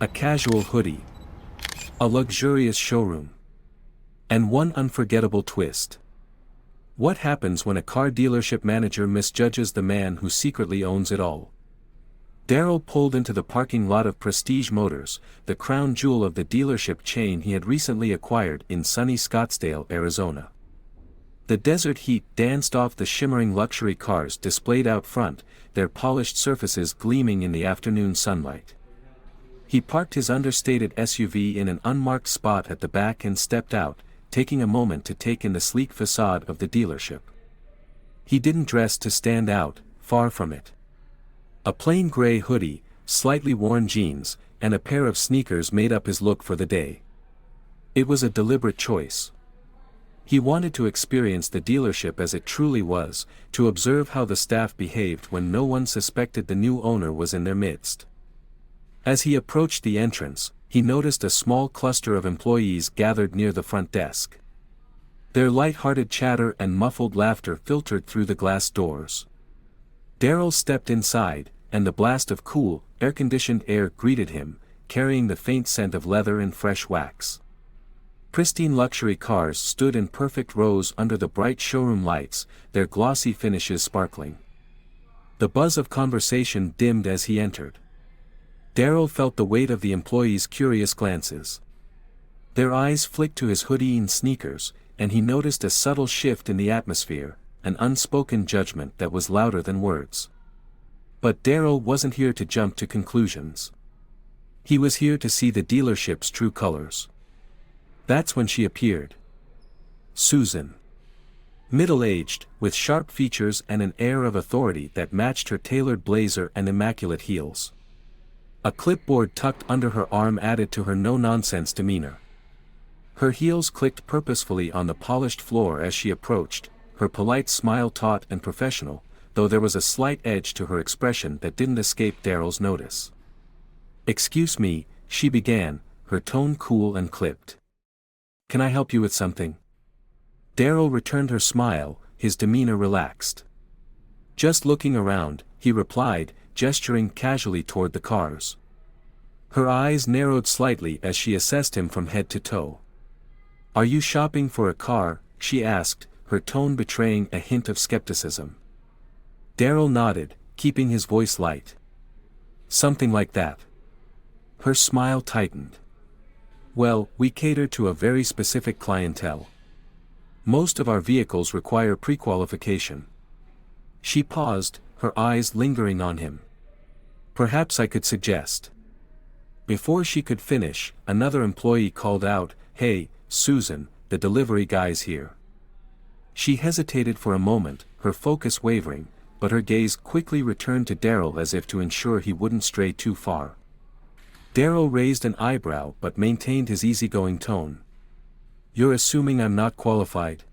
A casual hoodie. A luxurious showroom. And one unforgettable twist. What happens when a car dealership manager misjudges the man who secretly owns it all? Darryl pulled into the parking lot of Prestige Motors, the crown jewel of the dealership chain he had recently acquired in sunny Scottsdale, Arizona. The desert heat danced off the shimmering luxury cars displayed out front, their polished surfaces gleaming in the afternoon sunlight. He parked his understated SUV in an unmarked spot at the back and stepped out, taking a moment to take in the sleek facade of the dealership. He didn't dress to stand out, far from it. A plain gray hoodie, slightly worn jeans, and a pair of sneakers made up his look for the day. It was a deliberate choice. He wanted to experience the dealership as it truly was, to observe how the staff behaved when no one suspected the new owner was in their midst. As he approached the entrance, he noticed a small cluster of employees gathered near the front desk. Their light-hearted chatter and muffled laughter filtered through the glass doors. Darryl stepped inside, and the blast of cool, air-conditioned air greeted him, carrying the faint scent of leather and fresh wax. Pristine luxury cars stood in perfect rows under the bright showroom lights, their glossy finishes sparkling. The buzz of conversation dimmed as he entered. Darryl felt the weight of the employees' curious glances. Their eyes flicked to his hoodie and sneakers, and he noticed a subtle shift in the atmosphere, an unspoken judgment that was louder than words. But Darryl wasn't here to jump to conclusions. He was here to see the dealership's true colors. That's when she appeared. Susan. Middle-aged, with sharp features and an air of authority that matched her tailored blazer and immaculate heels. A clipboard tucked under her arm added to her no-nonsense demeanor. Her heels clicked purposefully on the polished floor as she approached, her polite smile taut and professional, though there was a slight edge to her expression that didn't escape Darryl's notice. "Excuse me," she began, her tone cool and clipped. "Can I help you with something?" Darryl returned her smile, his demeanor relaxed. "Just looking around," he replied, gesturing casually toward the cars. Her eyes narrowed slightly as she assessed him from head to toe. "Are you shopping for a car?" she asked, her tone betraying a hint of skepticism. Darryl nodded, keeping his voice light. "Something like that." Her smile tightened. "Well, we cater to a very specific clientele. Most of our vehicles require pre-qualification." She paused, her eyes lingering on him. "Perhaps I could suggest." Before she could finish, another employee called out, "Hey, Susan, the delivery guy's here." She hesitated for a moment, her focus wavering, but her gaze quickly returned to Darryl as if to ensure he wouldn't stray too far. Darryl raised an eyebrow but maintained his easygoing tone. "You're assuming I'm not qualified?"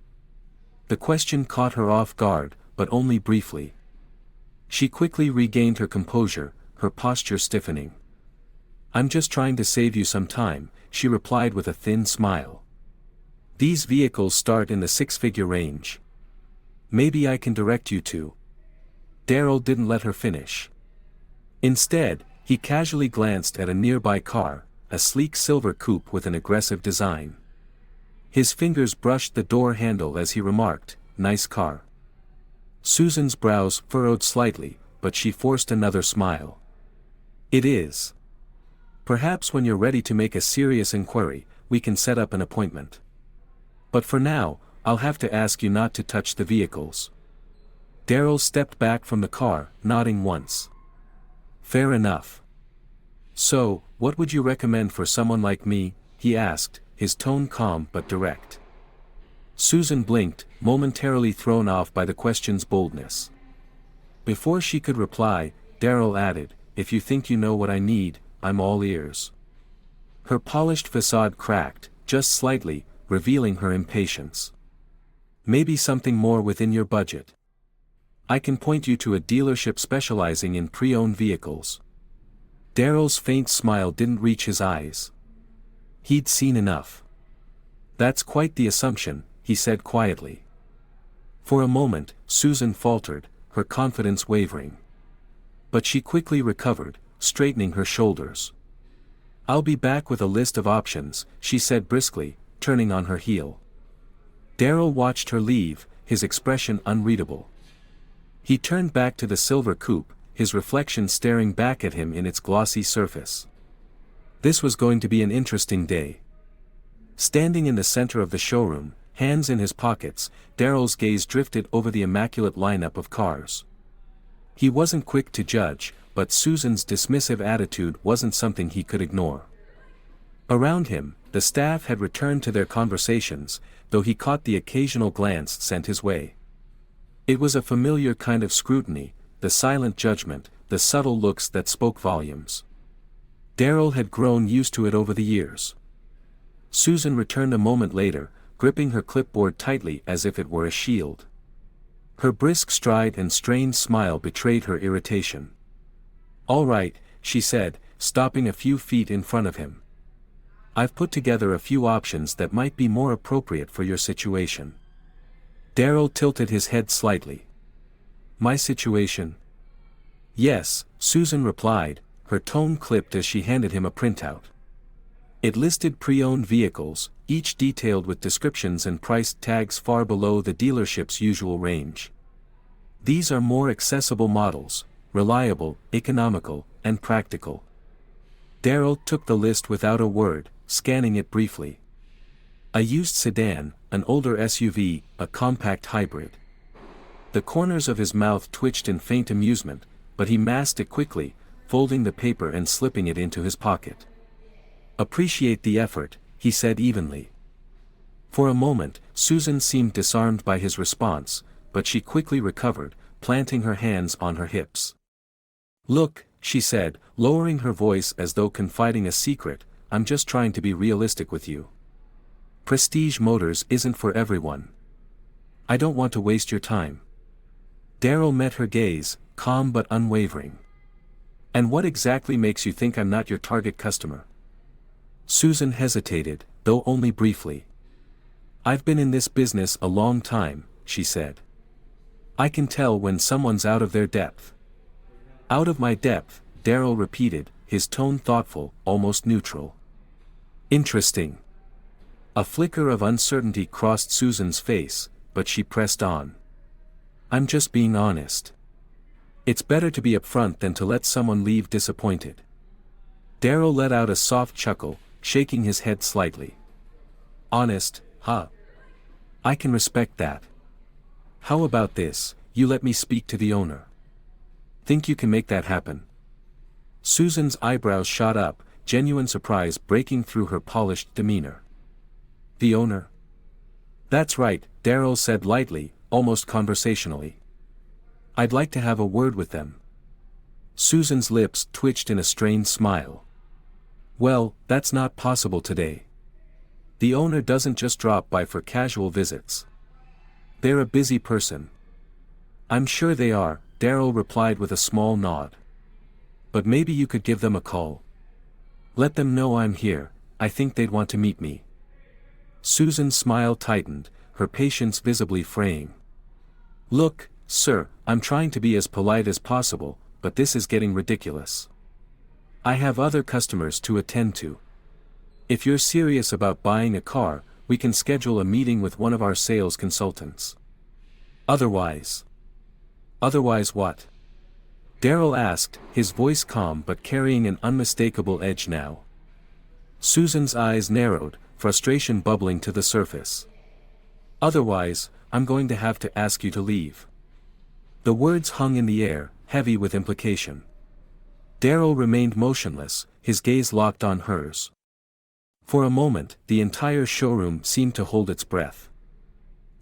The question caught her off guard, but only briefly. She quickly regained her composure, her posture stiffening. "I'm just trying to save you some time," she replied with a thin smile. "These vehicles start in the six-figure range. Maybe I can direct you to—" Darryl didn't let her finish. Instead, he casually glanced at a nearby car, a sleek silver coupe with an aggressive design. His fingers brushed the door handle as he remarked, "Nice car." Susan's brows furrowed slightly, but she forced another smile. "It is. Perhaps when you're ready to make a serious inquiry, we can set up an appointment. But for now, I'll have to ask you not to touch the vehicles." Darryl stepped back from the car, nodding once. "Fair enough. So, what would you recommend for someone like me?" he asked, his tone calm but direct. Susan blinked, momentarily thrown off by the question's boldness. Before she could reply, Darryl added, "If you think you know what I need, I'm all ears." Her polished facade cracked, just slightly, revealing her impatience. "Maybe something more within your budget. I can point you to a dealership specializing in pre-owned vehicles." Darryl's faint smile didn't reach his eyes. He'd seen enough. "That's quite the assumption," he said quietly. For a moment, Susan faltered, her confidence wavering. But she quickly recovered, straightening her shoulders. "I'll be back with a list of options," she said briskly, turning on her heel. Darryl watched her leave, his expression unreadable. He turned back to the silver coupe, his reflection staring back at him in its glossy surface. This was going to be an interesting day. Standing in the center of the showroom, hands in his pockets, Darryl's gaze drifted over the immaculate lineup of cars. He wasn't quick to judge, but Susan's dismissive attitude wasn't something he could ignore. Around him, the staff had returned to their conversations, though he caught the occasional glance sent his way. It was a familiar kind of scrutiny, the silent judgment, the subtle looks that spoke volumes. Darryl had grown used to it over the years. Susan returned a moment later, gripping her clipboard tightly as if it were a shield. Her brisk stride and strained smile betrayed her irritation. "All right," she said, stopping a few feet in front of him. "I've put together a few options that might be more appropriate for your situation." Darryl tilted his head slightly. "My situation?" "Yes," Susan replied, her tone clipped as she handed him a printout. It listed pre-owned vehicles, each detailed with descriptions and price tags far below the dealership's usual range. "These are more accessible models, reliable, economical, and practical." Darryl took the list without a word, scanning it briefly. A used sedan, an older SUV, a compact hybrid. The corners of his mouth twitched in faint amusement, but he masked it quickly, folding the paper and slipping it into his pocket. "Appreciate the effort," he said evenly. For a moment, Susan seemed disarmed by his response, but she quickly recovered, planting her hands on her hips. "Look," she said, lowering her voice as though confiding a secret, "I'm just trying to be realistic with you. Prestige Motors isn't for everyone. I don't want to waste your time." Darryl met her gaze, calm but unwavering. "And what exactly makes you think I'm not your target customer?" Susan hesitated, though only briefly. "I've been in this business a long time," she said. "I can tell when someone's out of their depth." "Out of my depth," Darryl repeated, his tone thoughtful, almost neutral. "Interesting." A flicker of uncertainty crossed Susan's face, but she pressed on. "I'm just being honest. It's better to be upfront than to let someone leave disappointed." Darryl let out a soft chuckle, shaking his head slightly. "Honest, huh? I can respect that. How about this, you let me speak to the owner? Think you can make that happen?" Susan's eyebrows shot up, genuine surprise breaking through her polished demeanor. "The owner?" "That's right," Darryl said lightly, almost conversationally. "I'd like to have a word with them." Susan's lips twitched in a strained smile. "Well, that's not possible today. The owner doesn't just drop by for casual visits. They're a busy person." "I'm sure they are," Darryl replied with a small nod. "But maybe you could give them a call. Let them know I'm here, I think they'd want to meet me." Susan's smile tightened, her patience visibly fraying. "Look, sir, I'm trying to be as polite as possible, but this is getting ridiculous. I have other customers to attend to. If you're serious about buying a car, we can schedule a meeting with one of our sales consultants. Otherwise..." "Otherwise what?" Darryl asked, his voice calm but carrying an unmistakable edge now. Susan's eyes narrowed, frustration bubbling to the surface. "Otherwise, I'm going to have to ask you to leave." The words hung in the air, heavy with implication. Darryl remained motionless, his gaze locked on hers. For a moment, the entire showroom seemed to hold its breath.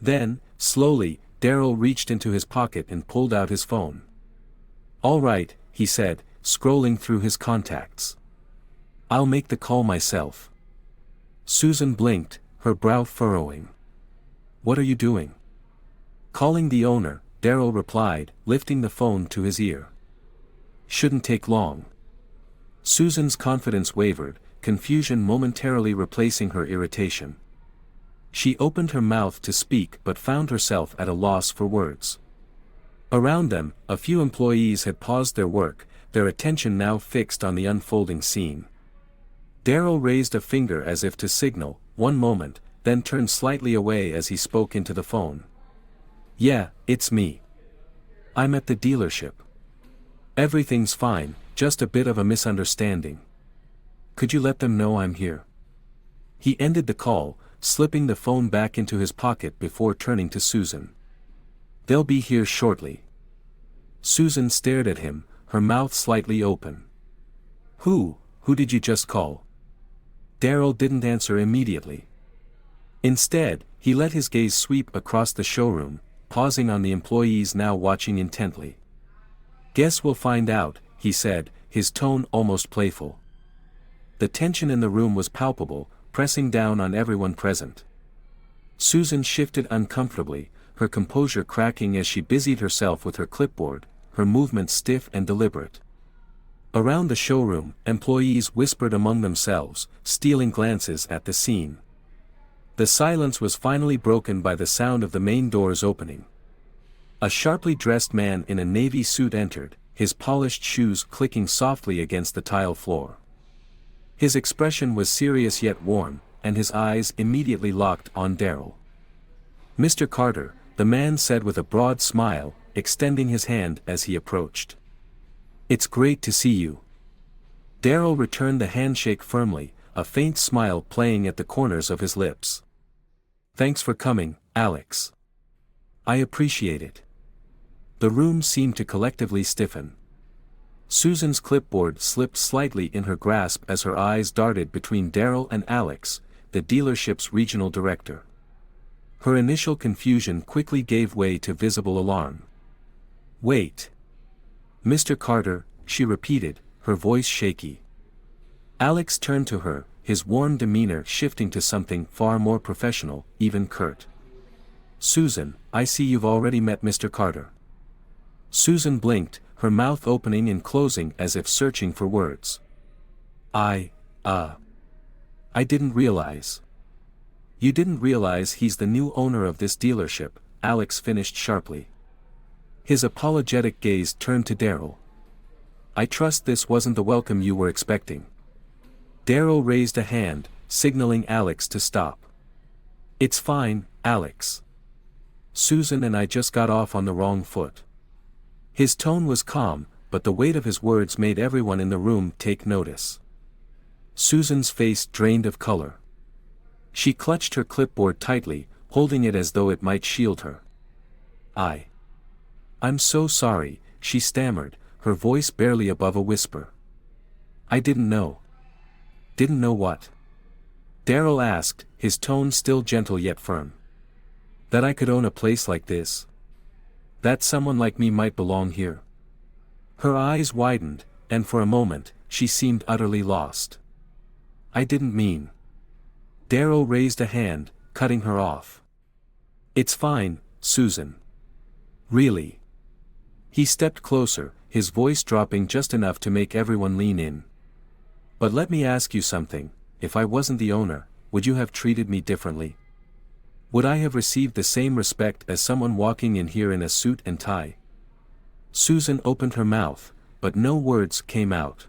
Then, slowly, Darryl reached into his pocket and pulled out his phone. "All right," he said, scrolling through his contacts. "I'll make the call myself." Susan blinked, her brow furrowing. "What are you doing?" "Calling the owner," Darryl replied, lifting the phone to his ear. "Shouldn't take long." Susan's confidence wavered, confusion momentarily replacing her irritation. She opened her mouth to speak but found herself at a loss for words. Around them, a few employees had paused their work, their attention now fixed on the unfolding scene. Darryl raised a finger as if to signal, one moment, then turned slightly away as he spoke into the phone. Yeah, it's me. I'm at the dealership. Everything's fine, just a bit of a misunderstanding. Could you let them know I'm here? He ended the call, slipping the phone back into his pocket before turning to Susan. They'll be here shortly. Susan stared at him, her mouth slightly open. Who did you just call? Darryl didn't answer immediately. Instead, he let his gaze sweep across the showroom, pausing on the employees now watching intently. Guess we'll find out, he said, his tone almost playful. The tension in the room was palpable, pressing down on everyone present. Susan shifted uncomfortably, her composure cracking as she busied herself with her clipboard, her movements stiff and deliberate. Around the showroom, employees whispered among themselves, stealing glances at the scene. The silence was finally broken by the sound of the main doors opening. A sharply dressed man in a navy suit entered, his polished shoes clicking softly against the tile floor. His expression was serious yet warm, and his eyes immediately locked on Darryl. Mr. Carter, the man said with a broad smile, extending his hand as he approached. It's great to see you. Darryl returned the handshake firmly, a faint smile playing at the corners of his lips. Thanks for coming, Alex. I appreciate it. The room seemed to collectively stiffen. Susan's clipboard slipped slightly in her grasp as her eyes darted between Darryl and Alex, the dealership's regional director. Her initial confusion quickly gave way to visible alarm. Wait. Mr. Carter, she repeated, her voice shaky. Alex turned to her, his warm demeanor shifting to something far more professional, even curt. Susan, I see you've already met Mr. Carter. Susan blinked, her mouth opening and closing as if searching for words. I didn't realize. You didn't realize he's the new owner of this dealership, Alex finished sharply. His apologetic gaze turned to Darryl. I trust this wasn't the welcome you were expecting. Darryl raised a hand, signaling Alex to stop. It's fine, Alex. Susan and I just got off on the wrong foot. His tone was calm, but the weight of his words made everyone in the room take notice. Susan's face drained of color. She clutched her clipboard tightly, holding it as though it might shield her. I'm so sorry, she stammered, her voice barely above a whisper. I didn't know. Didn't know what? Darryl asked, his tone still gentle yet firm. That I could own a place like this? That someone like me might belong here? Her eyes widened, and for a moment, she seemed utterly lost. I didn't mean. Darryl raised a hand, cutting her off. It's fine, Susan. Really. He stepped closer, his voice dropping just enough to make everyone lean in. But let me ask you something, if I wasn't the owner, would you have treated me differently? Would I have received the same respect as someone walking in here in a suit and tie? Susan opened her mouth, but no words came out.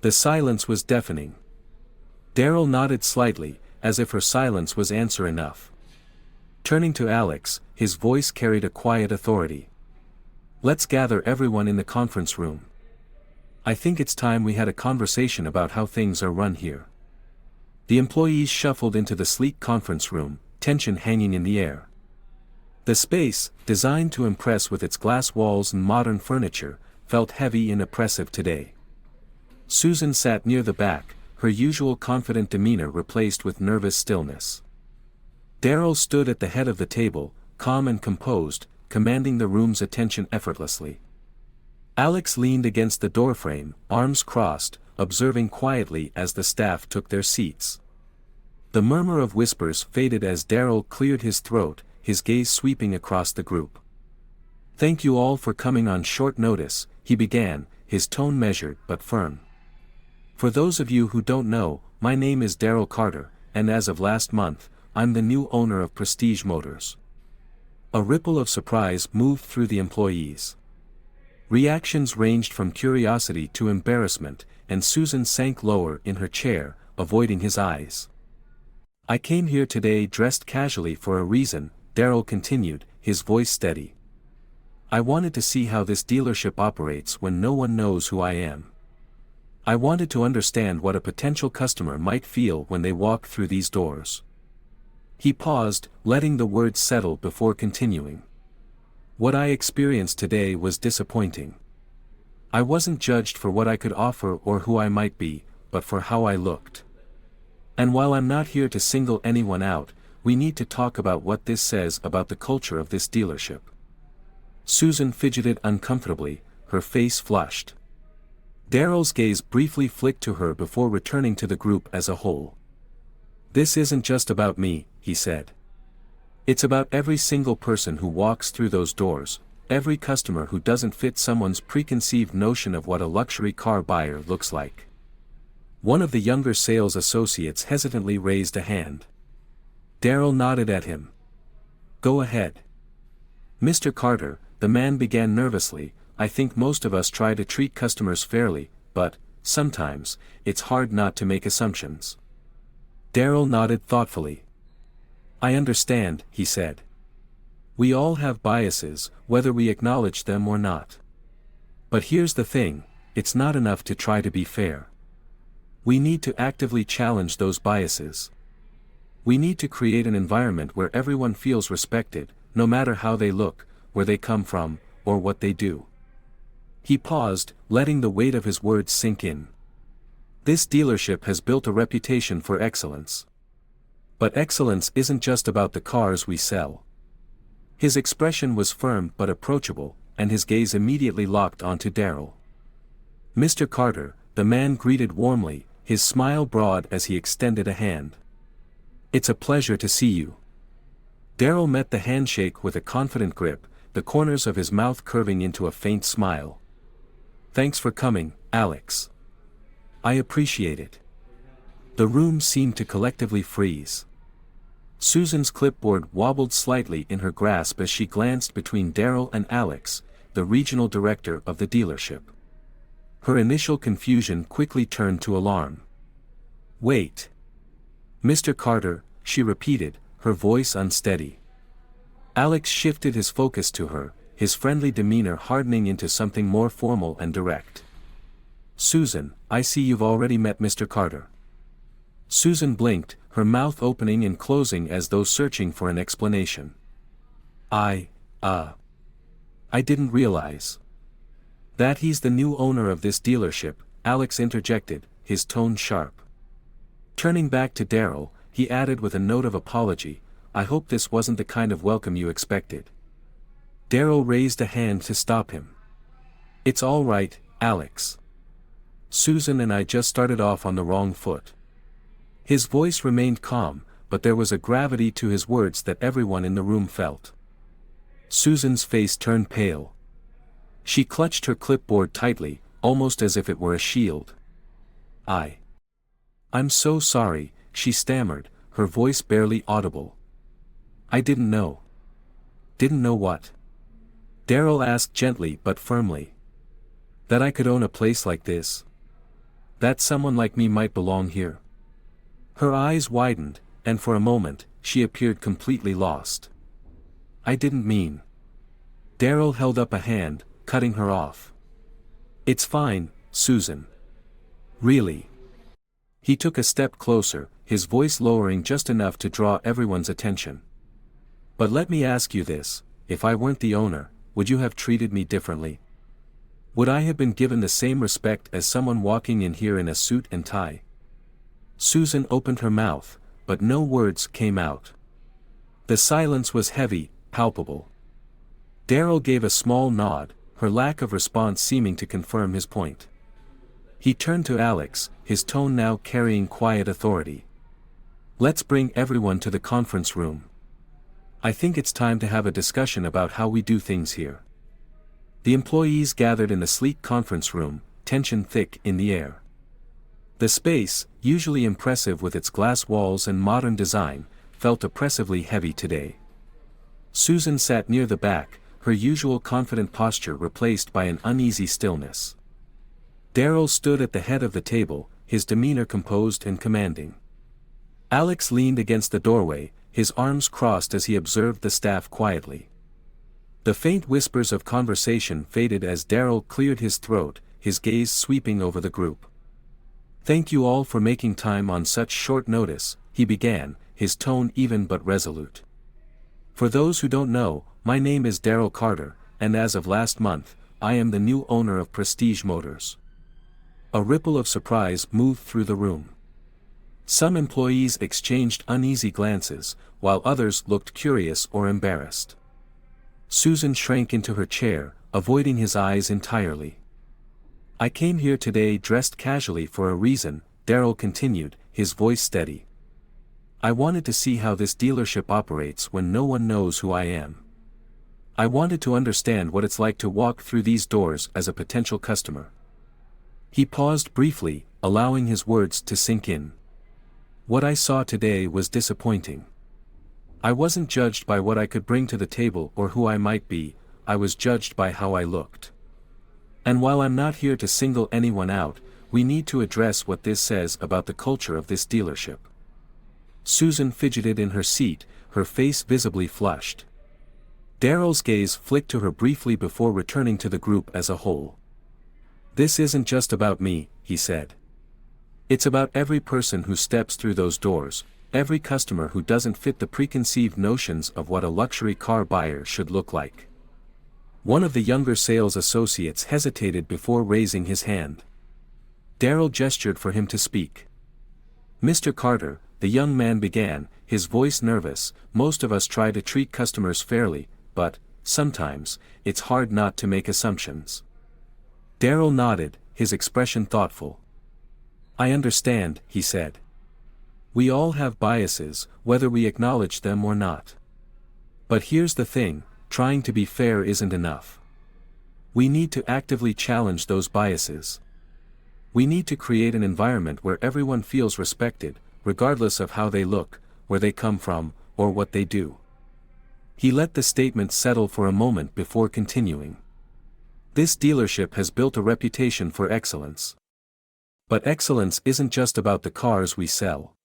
The silence was deafening. Darryl nodded slightly, as if her silence was answer enough. Turning to Alex, his voice carried a quiet authority. Let's gather everyone in the conference room. I think it's time we had a conversation about how things are run here. The employees shuffled into the sleek conference room, tension hanging in the air. The space, designed to impress with its glass walls and modern furniture, felt heavy and oppressive today. Susan sat near the back, her usual confident demeanor replaced with nervous stillness. Darryl stood at the head of the table, calm and composed, commanding the room's attention effortlessly. Alex leaned against the doorframe, arms crossed, observing quietly as the staff took their seats. The murmur of whispers faded as Darryl cleared his throat, his gaze sweeping across the group. Thank you all for coming on short notice, he began, his tone measured but firm. For those of you who don't know, my name is Darryl Carter, and as of last month, I'm the new owner of Prestige Motors. A ripple of surprise moved through the employees. Reactions ranged from curiosity to embarrassment, and Susan sank lower in her chair, avoiding his eyes. "I came here today dressed casually for a reason," Darrell continued, his voice steady. "I wanted to see how this dealership operates when no one knows who I am. I wanted to understand what a potential customer might feel when they walk through these doors." He paused, letting the words settle before continuing. "What I experienced today was disappointing. I wasn't judged for what I could offer or who I might be, but for how I looked. And while I'm not here to single anyone out, we need to talk about what this says about the culture of this dealership." Susan fidgeted uncomfortably, her face flushed. Darrell's gaze briefly flicked to her before returning to the group as a whole. "This isn't just about me," he said. "It's about every single person who walks through those doors, every customer who doesn't fit someone's preconceived notion of what a luxury car buyer looks like." One of the younger sales associates hesitantly raised a hand. Darrell nodded at him. "Go ahead." "Mr. Carter," the man began nervously, "I think most of us try to treat customers fairly, but, sometimes, it's hard not to make assumptions." Darrell nodded thoughtfully. "I understand," he said. "We all have biases, whether we acknowledge them or not. But here's the thing, it's not enough to try to be fair. We need to actively challenge those biases. We need to create an environment where everyone feels respected, no matter how they look, where they come from, or what they do." He paused, letting the weight of his words sink in. "This dealership has built a reputation for excellence. But excellence isn't just about the cars we sell." His expression was firm but approachable, and his gaze immediately locked onto Darrell. "Mr. Carter," the man greeted warmly, his smile broad as he extended a hand. "It's a pleasure to see you." Darrell met the handshake with a confident grip, the corners of his mouth curving into a faint smile. "Thanks for coming, Alex. I appreciate it." The room seemed to collectively freeze. Susan's clipboard wobbled slightly in her grasp as she glanced between Darrell and Alex, the regional director of the dealership. Her initial confusion quickly turned to alarm. "Wait. Mr. Carter," she repeated, her voice unsteady. Alex shifted his focus to her, his friendly demeanor hardening into something more formal and direct. "Susan, I see you've already met Mr. Carter." Susan blinked, her mouth opening and closing as though searching for an explanation. I didn't realize that he's the new owner of this dealership," Alex interjected, his tone sharp. Turning back to Darrell, he added with a note of apology, "I hope this wasn't the kind of welcome you expected." Darrell raised a hand to stop him. "It's all right, Alex. Susan and I just started off on the wrong foot." His voice remained calm, but there was a gravity to his words that everyone in the room felt. Susan's face turned pale. She clutched her clipboard tightly, almost as if it were a shield. I'm so sorry," she stammered, her voice barely audible. "I didn't know." "Didn't know what?" Darrell asked gently but firmly. "That I could own a place like this. That someone like me might belong here." Her eyes widened, and for a moment, she appeared completely lost. "I didn't mean." Darrell held up a hand, cutting her off. "It's fine, Susan. Really." He took a step closer, his voice lowering just enough to draw everyone's attention. "But let me ask you this, if I weren't the owner, would you have treated me differently? Would I have been given the same respect as someone walking in here in a suit and tie?" Susan opened her mouth, but no words came out. The silence was heavy, palpable. Darrell gave a small nod, her lack of response seeming to confirm his point. He turned to Alex, his tone now carrying quiet authority. "Let's bring everyone to the conference room. I think it's time to have a discussion about how we do things here." The employees gathered in the sleek conference room, tension thick in the air. The space, usually impressive with its glass walls and modern design, felt oppressively heavy today. Susan sat near the back, her usual confident posture replaced by an uneasy stillness. Darrell stood at the head of the table, his demeanor composed and commanding. Alex leaned against the doorway, his arms crossed as he observed the staff quietly. The faint whispers of conversation faded as Darrell cleared his throat, his gaze sweeping over the group. "Thank you all for making time on such short notice," he began, his tone even but resolute. "For those who don't know, my name is Darrell Carter, and as of last month, I am the new owner of Prestige Motors." A ripple of surprise moved through the room. Some employees exchanged uneasy glances, while others looked curious or embarrassed. Susan shrank into her chair, avoiding his eyes entirely. "I came here today dressed casually for a reason," Darrell continued, his voice steady. "I wanted to see how this dealership operates when no one knows who I am. I wanted to understand what it's like to walk through these doors as a potential customer." He paused briefly, allowing his words to sink in. "What I saw today was disappointing. I wasn't judged by what I could bring to the table or who I might be, I was judged by how I looked. And while I'm not here to single anyone out, we need to address what this says about the culture of this dealership." Susan fidgeted in her seat, her face visibly flushed. Darrell's gaze flicked to her briefly before returning to the group as a whole. "This isn't just about me," he said. "It's about every person who steps through those doors, every customer who doesn't fit the preconceived notions of what a luxury car buyer should look like." One of the younger sales associates hesitated before raising his hand. Darrell gestured for him to speak. "Mr. Carter," the young man began, his voice nervous, "most of us try to treat customers fairly, but, sometimes, it's hard not to make assumptions." Darrell nodded, his expression thoughtful. "I understand," he said. "We all have biases, whether we acknowledge them or not. But here's the thing, trying to be fair isn't enough. We need to actively challenge those biases. We need to create an environment where everyone feels respected, regardless of how they look, where they come from, or what they do." He let the statement settle for a moment before continuing. "This dealership has built a reputation for excellence. But excellence isn't just about the cars we sell.